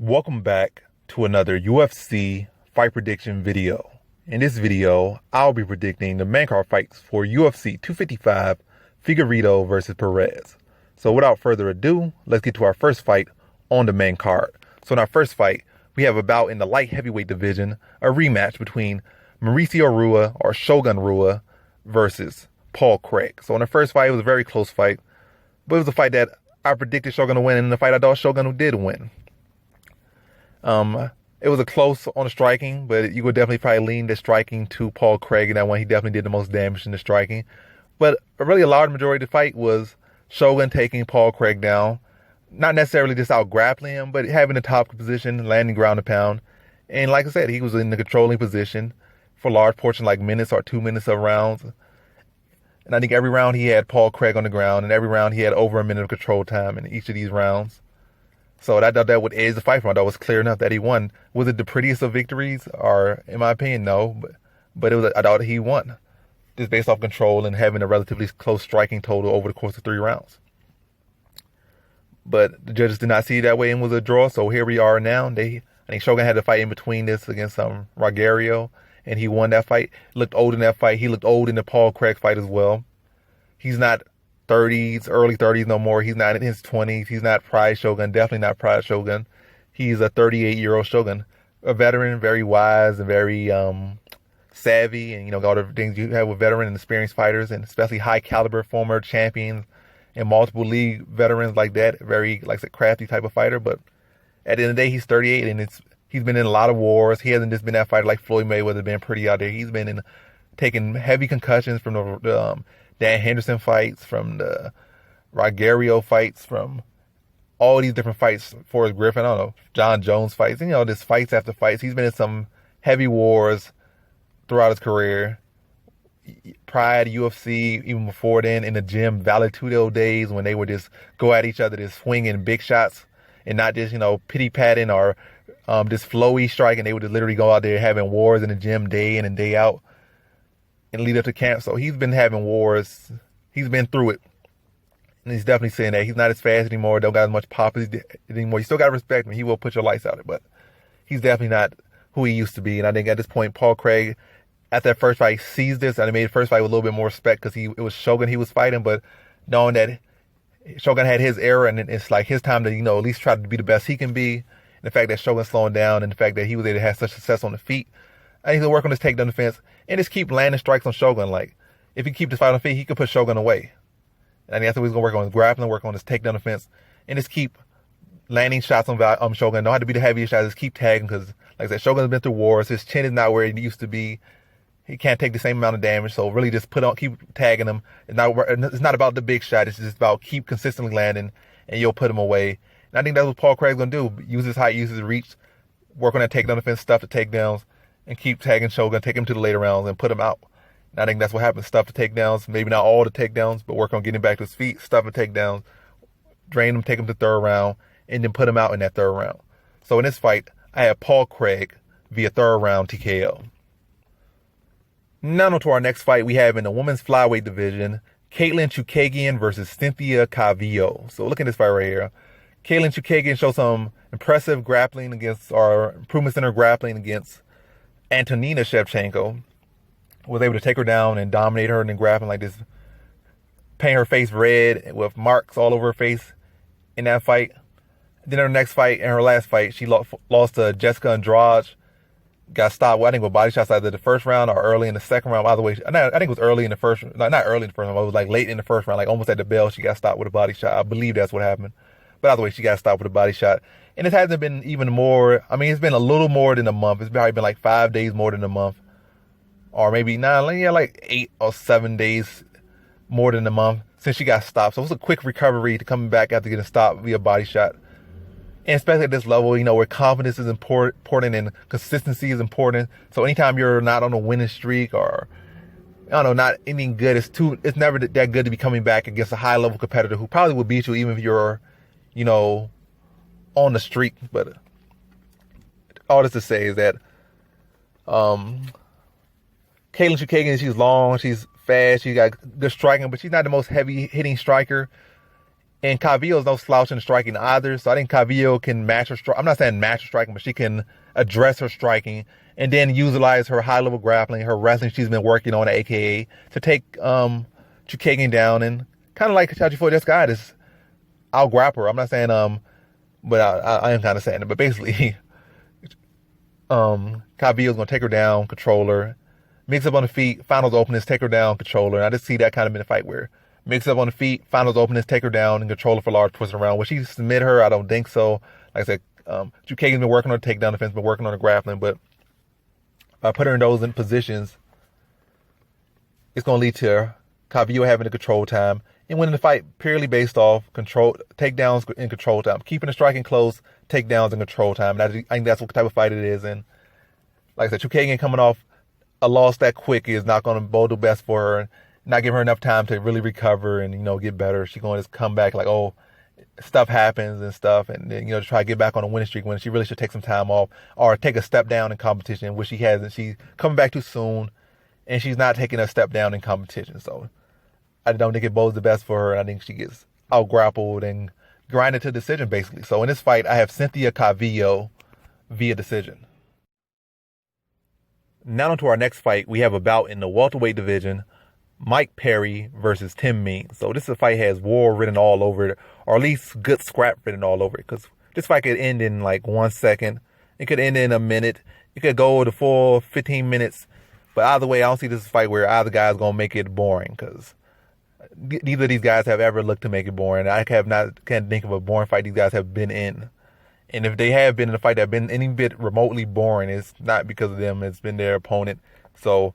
Welcome back to another UFC fight prediction video. In this video, I'll be predicting the main card fights for UFC 255 Figueiredo versus Perez. So without further ado, let's get to our first fight on the main card. So in our first fight, we have a bout in the light heavyweight division, a rematch between Mauricio Rua or Shogun Rua versus Paul Craig. So in the first fight, it was a very close fight, but it was a fight that I predicted Shogun to win, and the fight I thought Shogun did win. It was a close on the striking, but you would definitely probably lean the striking to Paul Craig in that one. He definitely did the most damage in the striking. But really a large majority of the fight was Shogun taking Paul Craig down. Not necessarily just out grappling him, but having the top position, landing ground and pound. And like I said, he was in the controlling position for a large portion, like minutes or 2 minutes of rounds. And I think every round he had Paul Craig on the ground, and every round he had over a minute of control time in each of these rounds. So I thought that would edge the fight for him. I thought it was clear enough that he won. Was it the prettiest of victories? Or, in my opinion, no. But it was. I thought he won, just based off control and having a relatively close striking total over the course of 3 rounds. But the judges did not see it that way and was a draw. So here we are now. I think Shogun had a fight in between this against Rogerio, and he won that fight. Looked old in that fight. He looked old in the Paul Craig fight as well. He's not 30s, early 30s no more. He's not in his 20s. He's not Pride Shogun, definitely not Pride Shogun. He's a 38-year-old Shogun, a veteran, very wise and very savvy, and all the things you have with veteran and experienced fighters, and especially high caliber former champions and multiple league veterans like that. Very, like I said, crafty type of fighter. But at the end of the day, he's 38, and he's been in a lot of wars. He hasn't just been that fighter like Floyd Mayweather, been pretty out there. He's been taking heavy concussions from the Dan Henderson fights, from the Rogerio fights, from all these different fights, Forrest Griffin, I don't know, John Jones fights, just fights after fights. He's been in some heavy wars throughout his career. Pride, UFC, even before then, in the gym, Valetudo days when they would just go at each other, just swinging big shots and not just, pity-patting or just flowy striking. They would just literally go out there having wars in the gym day in and day out and lead up to camp. So he's been having wars. He's been through it. And he's definitely saying that he's not as fast anymore. Don't got as much pop as he did anymore. You still got to respect him. He will put your lights out. But he's definitely not who he used to be. And I think at this point, Paul Craig, at that first fight, sees this. And he made the first fight with a little bit more respect because it was Shogun he was fighting. But knowing that Shogun had his era and it's like his time to, at least try to be the best he can be. And the fact that Shogun's slowing down and the fact that he was able to have such success on the feet. I need to work on his takedown defense and just keep landing strikes on Shogun. Like, if he keep this fight on feet, he could put Shogun away. And I think that's what he's going to work on, his grappling, work on his takedown defense, and just keep landing shots on Shogun. Don't have to be the heaviest shots, just keep tagging because, like I said, Shogun's been through wars. His chin is not where it used to be. He can't take the same amount of damage, so really just keep tagging him. It's not about the big shot. It's just about keep consistently landing, and you'll put him away. And I think that's what Paul Craig's going to do. Use his height, use his reach, work on that takedown defense, stuff the takedowns, and keep tagging Shogun, take him to the later rounds, and put him out. And I think that's what happens. Stuff the takedowns, maybe not all the takedowns, but work on getting back to his feet, stuff the takedowns, drain him, take him to the third round, and then put him out in that third round. So in this fight, I have Paul Craig via third round TKO. Now on to our next fight we have in the women's flyweight division, Chookagian versus Cynthia Calvillo. So look at this fight right here. Chookagian showed some impressive grappling improvements in her grappling against Antonina Shevchenko. Was able to take her down and dominate her and then grappling like this, paint her face red with marks all over her face in that fight. Then her next fight, in her last fight, she lost to Jessica Andrade. Got stopped, I think, with body shots either the first round or early in the second round. By the way, I think it was early in the first, not early in the first round, it was like late in the first round, like almost at the bell. She got stopped with a body shot. I believe that's what happened. But either way, she got stopped with a body shot. And it hasn't been even more, it's been a little more than a month. It's probably been like 5 days more than a month. Or maybe like 8 or 7 days more than a month since she got stopped. So it was a quick recovery to coming back after getting stopped via body shot. And especially at this level, where confidence is important and consistency is important. So anytime you're not on a winning streak or, not anything good, it's never that good to be coming back against a high-level competitor who probably would beat you even if you're, on the streak. But all this to say is that Chookagian, she's long, she's fast, she got good striking, but she's not the most heavy-hitting striker. And Calvillo's no slouch in striking either. So I think Calvillo can match her strike. I'm not saying match her striking, but she can address her striking and then utilize her high-level grappling, her wrestling she's been working on at AKA to take Chookagian down and kind of like Chachifo just got is out-grapple her. I'm not saying, but I am kind of saying it. But basically, Calvillo's going to take her down, control her, mix up on the feet, finals openings, take her down, control her. And I just see that kind of in a fight where mix up on the feet, finals openings, take her down, and control her for large twisting around. Will she submit her? I don't think so. Like I said, Chookagian's been working on the takedown defense, been working on the grappling, but by putting her in those positions, it's going to lead to Calvillo having the control time and winning the fight purely based off control takedowns and control time. Keeping the striking close, takedowns and control time. And I think that's what type of fight it is. And like I said, Chookagian coming off a loss that quick is not going to bode the best for her. Not give her enough time to really recover and, get better. She's going to just come back like, oh, stuff happens and stuff. And then, to try to get back on a winning streak when she really should take some time off or take a step down in competition, which she hasn't. She's coming back too soon and she's not taking a step down in competition. So I don't think it bodes the best for her. I think she gets out-grappled and grinded to decision, basically. So in this fight, I have Cynthia Calvillo via decision. Now on to our next fight. We have a bout in the welterweight division. Mike Perry versus Tim Means. So this fight has war written all over it, or at least good scrap written all over it, because this fight could end in like 1 second. It could end in a minute. It could go the full 15 minutes. But either way, I don't see this fight where either guy is going to make it boring, because neither of these guys have ever looked to make it boring. Can't think of a boring fight these guys have been in. And if they have been in a fight that's been any bit remotely boring, it's not because of them. It's been their opponent. So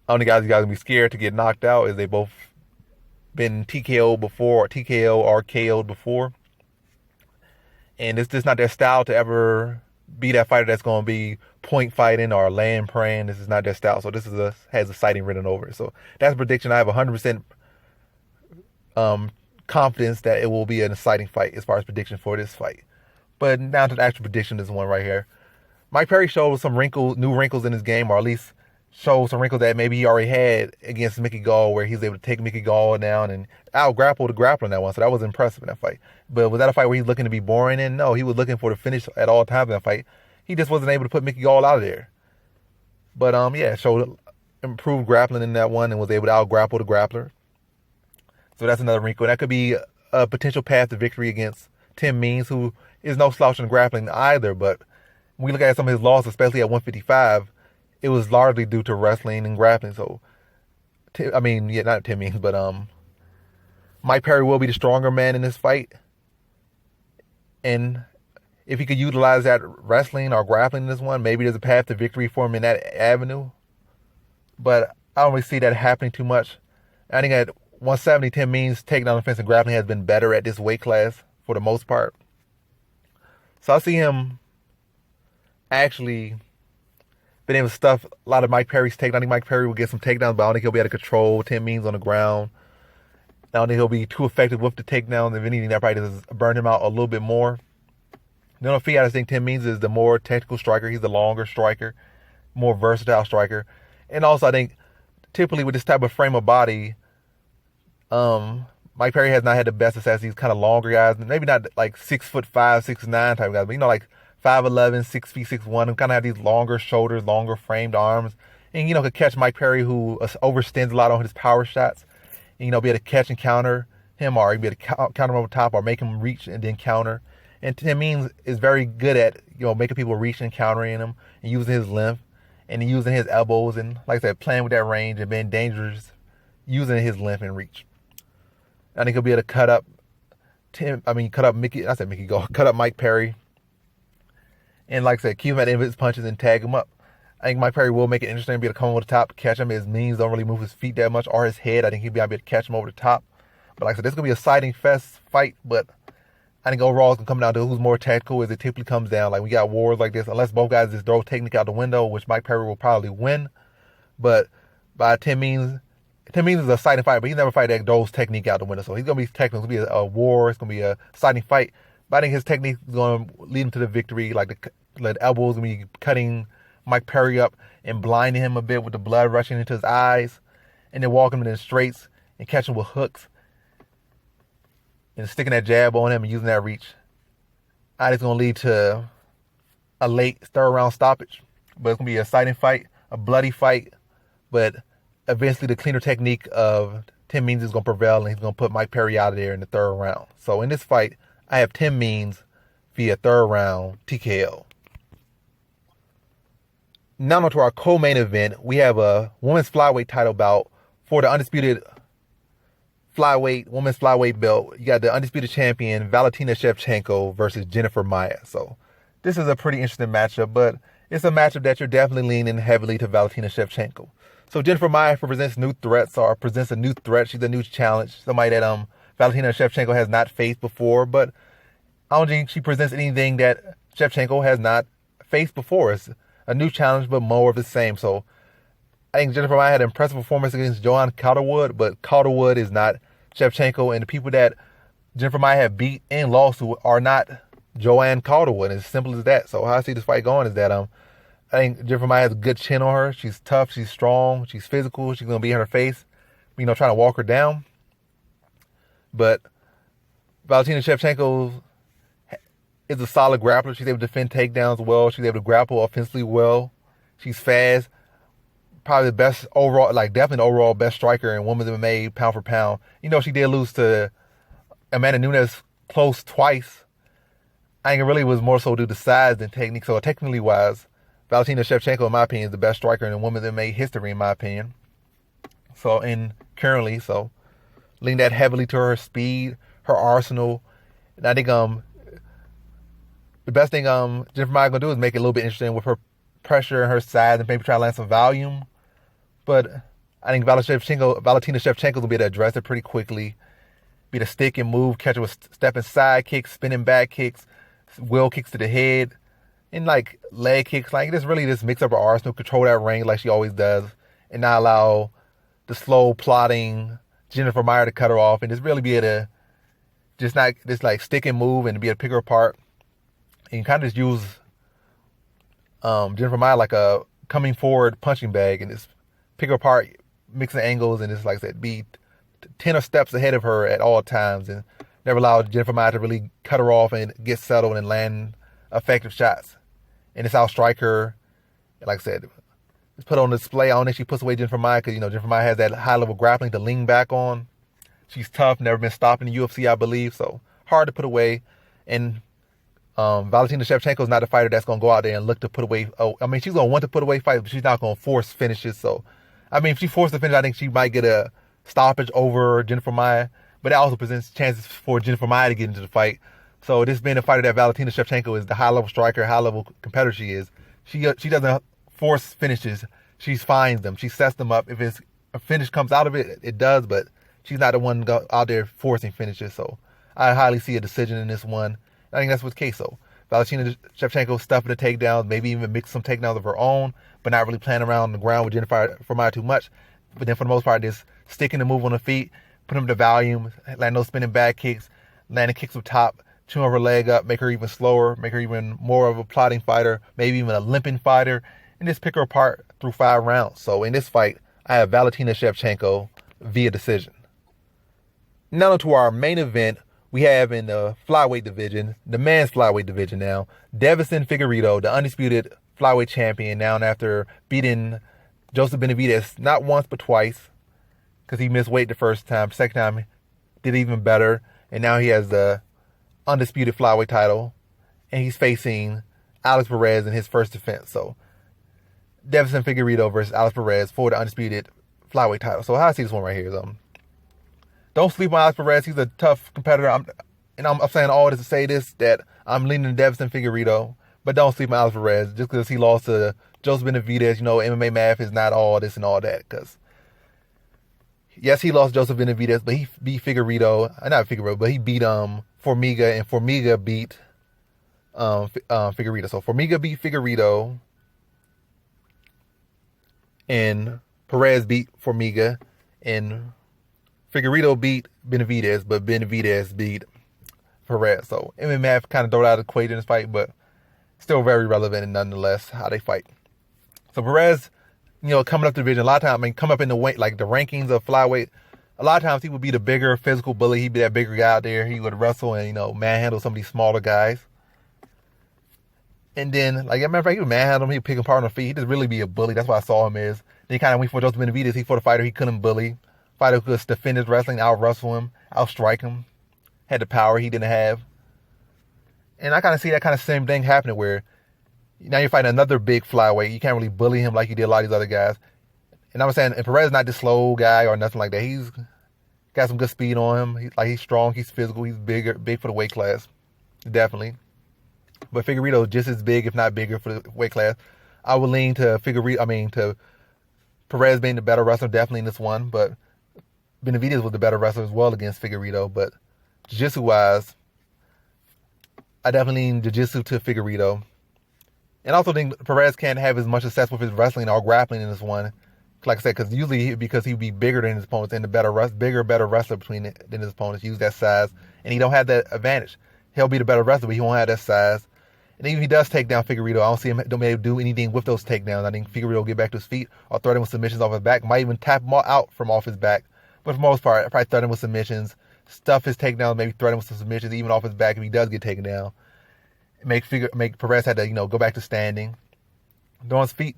only guys you guys gonna be scared to get knocked out is they both been TKO'd before, or TKO or KO'd before. And it's just not their style to ever be that fighter that's going to be point fighting or land praying. This is not their style. So this has exciting written over it. So that's a prediction. I have 100% confidence that it will be an exciting fight as far as prediction for this fight. But now to the actual prediction, this one right here. Mike Perry showed some new wrinkles in his game, or at least showed some wrinkles that maybe he already had against Mickey Gall, where he was able to take Mickey Gall down and out-grapple the grappler in that one. So that was impressive in that fight. But was that a fight where he's looking to be boring in? No, he was looking for the finish at all times in that fight. He just wasn't able to put Mickey Gall out of there. But, showed improved grappling in that one and was able to out-grapple the grappler. So that's another wrinkle. That could be a potential path to victory against Tim Means, who is no slouch in grappling either. But when we look at some of his losses, especially at 155, it was largely due to wrestling and grappling. So, not Tim Means, but Mike Perry will be the stronger man in this fight. And if he could utilize that wrestling or grappling in this one, maybe there's a path to victory for him in that avenue. But I don't really see that happening too much. I think at 170, Tim Means' takedown defense and grappling has been better at this weight class for the most part. So I see him actually been able to stuff a lot of Mike Perry's takedowns. I think Mike Perry will get some takedowns, but I don't think he'll be able to control Tim Means on the ground. I don't think he'll be too effective with the takedowns. If anything, that probably just burn him out a little bit more. The only feat I think Tim Means is the more technical striker. He's the longer striker, more versatile striker. And also, I think typically with this type of frame of body, Mike Perry has not had the best success. These kind of longer guys, maybe not like 6'5", 6'9" type guys, but like 5'11", 6 feet 6'1", who kind of have these longer shoulders, longer framed arms, and could catch Mike Perry, who overextends a lot on his power shots, and be able to catch and counter him, or be able to counter him over top, or make him reach and then counter. And Tim Means is very good at making people reach and countering him, and using his length, and using his elbows, and like I said, playing with that range and being dangerous, using his length and reach. I think he'll be able to cut up Mike Perry. And like I said, keep him at the end of his punches and tag him up. I think Mike Perry will make it interesting, be able to come over the top, catch him. His knees don't really move his feet that much, or his head. I think he'll be able to catch him over the top. But like I said, this is going to be a exciting fight, but I think overall it's going to come down to who's more tactical, as it typically comes down. Like, we got wars like this, unless both guys just throw technique out the window, which Mike Perry will probably win. But by Tim Means is a exciting fight, but he's never fight that throws technique out the window. So he's going to be technical. It's going to be a war. It's going to be an exciting fight. But I think his technique is going to lead him to the victory. Like the elbows going to be cutting Mike Perry up and blinding him a bit with the blood rushing into his eyes. And then walking him in the straights and catching him with hooks. and sticking that jab on him and using that reach. It's going to lead to a late third round stoppage. But it's going to be an exciting fight, a bloody fight. But eventually the cleaner technique of Tim Means is going to prevail, and he's going to put Mike Perry out of there in the third round. So in this fight, I have Tim Means via third round TKO. Now on to our co-main event. We have a women's flyweight title bout for the undisputed women's flyweight belt. You got the undisputed champion Valentina Shevchenko versus Jennifer Maia. So this is a pretty interesting matchup, but it's a matchup that you're definitely leaning heavily to Valentina Shevchenko. So Jennifer Maia presents a new threat. She's a new challenge, somebody that Valentina Shevchenko has not faced before, but I don't think she presents anything that Shevchenko has not faced before. It's a new challenge, but more of the same. So I think Jennifer Maia had an impressive performance against Joanne Calderwood, but Calderwood is not Shevchenko, and the people that Jennifer Maia have beat and lost to are not Joanne Calderwood. It's as simple as that. So how I see this fight going is that I think Jennifer Maia has a good chin on her. She's tough, she's strong, she's physical, she's going to be in her face, trying to walk her down. But Valentina Shevchenko is a solid grappler. She's able to defend takedowns well. She's able to grapple offensively well. She's fast. Probably the best overall, definitely the overall best striker in women's MMA pound for pound. She did lose to Amanda Nunes close twice. I think it really was more so due to size than technique. So technically wise, Valentina Shevchenko, in my opinion, is the best striker in women's MMA history, in my opinion. So lean that heavily to her speed, her arsenal. And I think the best thing Jennifer Maia gonna do is make it a little bit interesting with her pressure and her size and maybe try to land some volume. But I think Valentina Shevchenko will be able to address it pretty quickly. Be the stick and move, catch her with stepping side kicks, spinning back kicks, wheel kicks to the head, and leg kicks. Just mix up her arsenal, control that range like she always does, and not allow the slow plotting Jennifer Maia to cut her off, and just really be able to stick and move and be able to pick her apart. And kind of just use Jennifer Maia like a coming forward punching bag and just pick her apart, mixing angles, and just, like I said, be 10 steps ahead of her at all times and never allow Jennifer Maia to really cut her off and get settled and land effective shots. And it's outstrike her. And like I said, it's put on display. I don't think she puts away Jennifer Maia because, Jennifer Maia has that high-level grappling to lean back on. She's tough, never been stopped in the UFC, I believe, so hard to put away. And Valentina Shevchenko is not a fighter that's going to go out there and look to put away. She's going to want to put away fights, but she's not going to force finishes. So, if she forced the finish, I think she might get a stoppage over Jennifer Maia. But that also presents chances for Jennifer Maia to get into the fight. So this being a fighter that Valentina Shevchenko is, the high-level striker, high-level competitor she is, she doesn't force finishes. She finds them. She sets them up. If a finish comes out of it, it does, but she's not the one go out there forcing finishes. So I highly see a decision in this one. I think that's what's the case. So Valentina Shevchenko stuffing the takedowns, maybe even mix some takedowns of her own, but not really playing around on the ground with Jennifer Maia too much. But then for the most part, just sticking the move on the feet, put them to volume, landing those spinning back kicks, landing kicks up top, chewing her leg up, make her even slower, make her even more of a plotting fighter, maybe even a limping fighter, and just pick her apart through 5 rounds. So in this fight, I have Valentina Shevchenko via decision. Now to our main event, we have in the flyweight division, the men's flyweight division now, Deiveson Figueiredo, the undisputed flyweight champion, now after beating Joseph Benavidez not once but twice, because he missed weight the first time. Second time, did even better, and now he has the undisputed flyweight title, and he's facing Alex Perez in his first defense. So Deiveson Figueiredo versus Alex Perez for the undisputed flyweight title. So how I see this one right here is don't sleep on Alex Perez. He's a tough competitor. I'm saying all this to say this, that I'm leaning to Deiveson Figueiredo, but don't sleep on Alex Perez just because he lost to Joseph Benavidez. MMA math is not all this and all that. Because yes, he lost Joseph Benavidez, but he beat Figueiredo. Not Figueiredo, but he beat Formiga, and Formiga beat Figueiredo. So Formiga beat Figueiredo, and Perez beat Formiga, and Figueiredo beat Benavidez, but Benavidez beat Perez. So MMA math kind of thrown out of the equation in this fight, but still very relevant and nonetheless how they fight. So Perez, coming up the division, a lot of times, come up in the weight, like the rankings of flyweight, a lot of times he would be the bigger physical bully. He'd be that bigger guy out there. He would wrestle and, manhandle some of these smaller guys. And then, like, as a matter of fact, he would manhandle him. He would pick him apart on the feet. He'd just really be a bully. That's what I saw him as. Then he kind of went for Joseph Benavidez. He fought a fighter he couldn't bully. Fighter who could defend his wrestling, out-wrestle him, out-strike him. Had the power he didn't have. And I kind of see that kind of same thing happening where now you're fighting another big flyweight. You can't really bully him like you did a lot of these other guys. And I'm saying, and Perez is not this slow guy or nothing like that. He's got some good speed on him. He's strong. He's physical. He's big for the weight class. Definitely. But Figueiredo just as big, if not bigger, for the weight class. I would lean to to Perez being the better wrestler, definitely in this one. But Benavidez was the better wrestler as well against Figueiredo. But jiu-jitsu wise, I definitely lean jiu-jitsu to Figueiredo. And I also think Perez can't have as much success with his wrestling or grappling in this one. Like I said, because he'd be bigger than his opponents and better wrestler than his opponents. Use that size, and he don't have that advantage. He'll be the better wrestler, but he won't have that size. And even if he does take down Figueiredo, I don't see him don't be able to do anything with those takedowns. I think Figueiredo will get back to his feet or threaten with submissions off his back. Might even tap him out from off his back. But for the most part, probably threaten with submissions, stuff his takedowns, maybe threaten with some submissions even off his back if he does get taken down. Make Perez have to go back to standing. On his feet,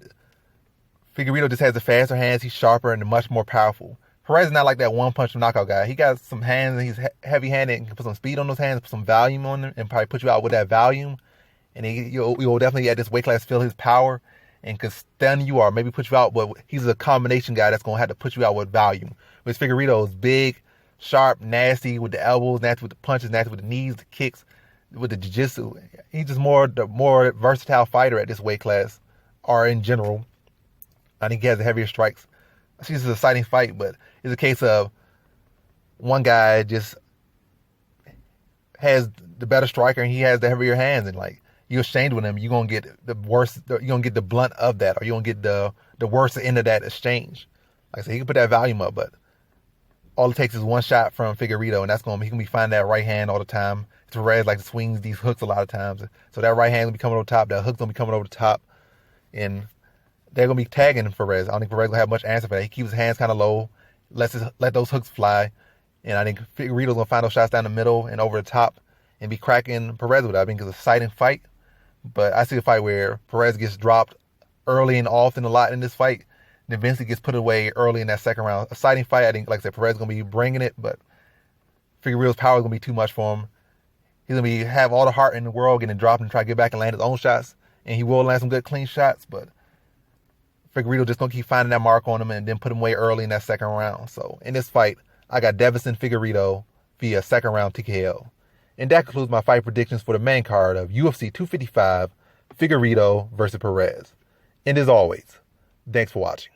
Figueiredo just has the faster hands. He's sharper and much more powerful. Perez is not like that one-punch knockout guy. He got some hands, and he's heavy-handed and can put some speed on those hands, put some volume on them, and probably put you out with that volume. And you'll definitely at this weight class feel his power and can stun you or maybe put you out. But he's a combination guy that's going to have to put you out with volume. Whereas Figueiredo is big, sharp, nasty with the elbows, nasty with the punches, nasty with the knees, the kicks, with the jiu-jitsu. He's just the more versatile fighter at this weight class or in general. I think he has the heavier strikes. I see this is an exciting fight, but it's a case of one guy just has the better striker and he has the heavier hands, and like you're ashamed with him, you're gonna get the worst. You're gonna get the blunt of that, or you're gonna get the worst end of that exchange. Like I said, he can put that volume up, but all it takes is one shot from Figueiredo, and he can be finding that right hand all the time. Perez like swings these hooks a lot of times, so that right hand will be coming over the top, that hook's gonna be coming over the top, and they're gonna be tagging Perez. I don't think Perez gonna have much answer for that. He keeps his hands kind of low, let those hooks fly, and I think Figueiredo's gonna find those shots down the middle and over the top, and be cracking Perez with that. I think it's an exciting fight, but I see a fight where Perez gets dropped early and often a lot in this fight, and eventually gets put away early in that second round. Exciting fight. I think, like I said, Perez is gonna be bringing it, but Figueiredo's power is gonna be too much for him. He's gonna have all the heart in the world, getting dropped and try to get back and land his own shots, and he will land some good clean shots, but Figueiredo just gonna keep finding that mark on him and then put him away early in that second round. So in this fight, I got Deiveson Figueiredo via second round TKO. And that concludes my fight predictions for the main card of UFC 255, Figueiredo versus Perez. And as always, thanks for watching.